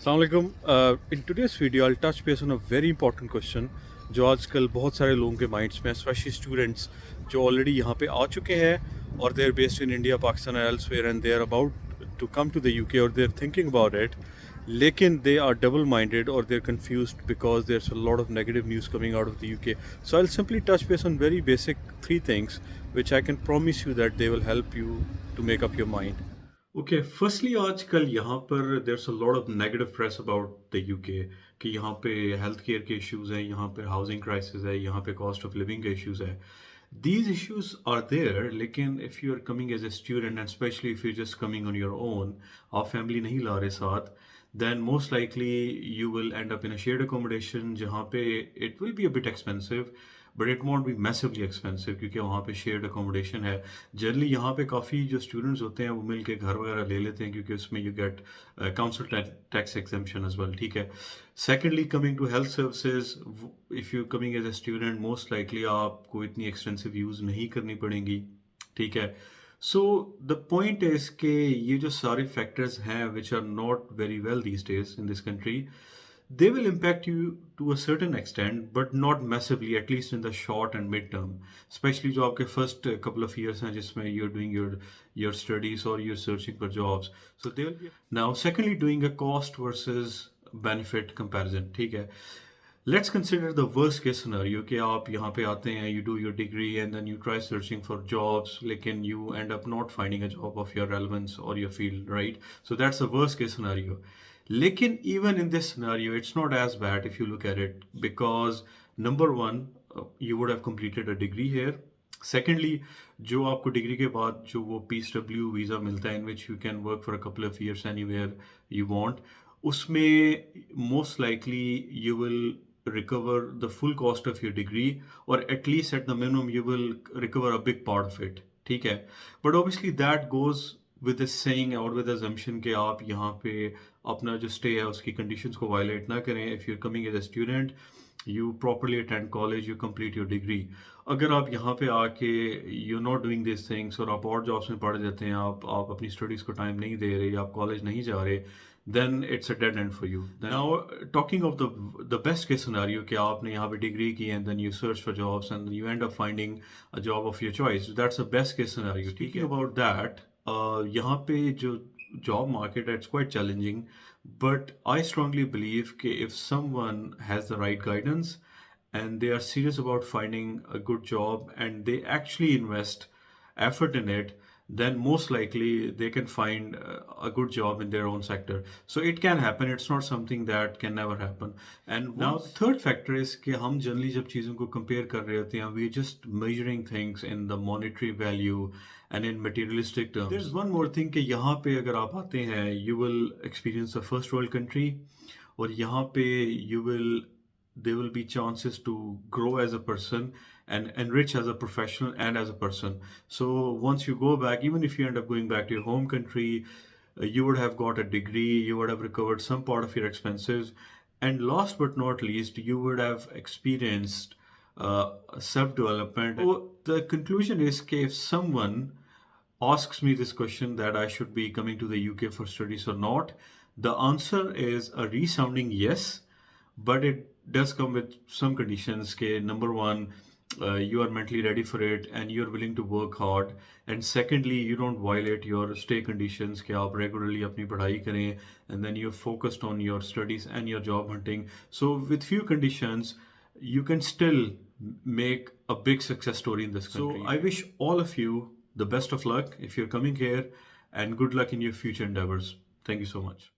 Assalamualaikum. In today's video, I'll touch base on a very important question जो आजकल बहुत सारे लोगों के माइंड्स में, स्पेशली स्टूडेंट्स जो ऑलरेडी यहाँ पे आ चुके हैं और they're based in India, Pakistan and elsewhere and they're about to come to the UK or they're thinking about it, लेकिन they are double-minded or they're confused because there's a lot of negative news coming out of the UK. So I'll simply touch base on very basic three things which I can promise you that they will help you to make up your mind. Okay firstly आजकल यहाँ पर there's a lot of negative press about the UK कि यहाँ पे health care के issues हैं, यहाँ पे हाउसिंग क्राइसिस है, यहाँ पे कॉस्ट ऑफ लिविंग के इश्यूज है. दीज इश्यूज आर देयर, लेकिन if you are coming as a student and specially if you just coming on your own, आप फैमिली नहीं ला रहे साथ, then most likely you will end up in a shared accommodation जहाँ पे it will be a bit expensive but it won't be massively expensive क्योंकि वहाँ पे shared accommodation है. जनरली यहाँ पे काफ़ी जो स्टूडेंट्स होते हैं वो मिल के घर वगैरह ले लेते हैं क्योंकि उसमें you get council tax exemption as well. ठीक है. Secondly, coming to health services, if you're coming as a student most likely आपको इतनी extensive use नहीं करनी पड़ेंगी. ठीक है. So the point is कि ये जो सारे factors हैं which are not very well these days in this country, they will impact you to a certain extent but not massively, at least in the short and mid term, especially जो आपके first couple of years हैं जिसमें you're doing your studies or you're searching for jobs. So they will be now secondly doing a cost versus benefit comparison. ठीक है. Let's consider the worst case scenario कि आप यहाँ पे आते हैं, you do your degree and then you try searching for jobs, लेकिन you end up not finding a job of your relevance or your field, right? So that's the worst case scenario. लेकिन even in this scenario, it's not as bad if you look at it because number one, you would have completed a degree here. Secondly, जो आपको degree के बाद जो वो PSW visa मिलता है in which you can work for a couple of years anywhere you want, उसमें most likely you will recover the full cost of your degree or at least at the minimum you will recover a big part of it. ठीक है. But obviously that goes with the saying or with the assumption कि आप यहाँ पे अपना जो stay है उसकी conditions को violate ना करें. If you're coming as a student, you properly attend college, you complete your degree. अगर आप यहाँ पे आके you're not doing these things और आप और jobs में पड़ जाते हैं, आप अपनी studies को time नहीं दे रहे, आप college नहीं जा रहे, then it's a dead end for you. Now, talking of the best case scenario कि आपने यहाँ पे degree की and then you search for jobs and you end up finding a job of your choice. That's the best case scenario. Speaking about that, यहाँ पे जो job market it's quite challenging, but I strongly believe कि if someone has the right guidance and they are serious about finding a good job and they actually invest effort in it, then most likely they can find a good job in their own sector. So it can happen. It's not something that can never happen. And now the third factor is कि हम generally जब चीज़ों को compare कर रहे होते हैं, we're just measuring things in the monetary value and in materialistic terms. There's one more thing कि यहाँ पे अगर आप आते हैं, you will experience a first world country और यहाँ पे there will be chances to grow as a person and enrich as a professional and as a person. So once you go back, even if you end up going back to your home country, you would have got a degree, you would have recovered some part of your expenses, and last but not least, you would have experienced self-development. So the conclusion is that if someone asks me this question that I should be coming to the UK for studies or not, the answer is a resounding yes, but it does come with some conditions. Okay, number one, you are mentally ready for it and you're willing to work hard, and secondly you don't violate your stay conditions कि आप regularly अपनी पढ़ाई करें and then you're focused on your studies and your job hunting. So with few conditions you can still make a big success story in this country. So I wish all of you the best of luck if you're coming here, and good luck in your future endeavors. Thank you so much.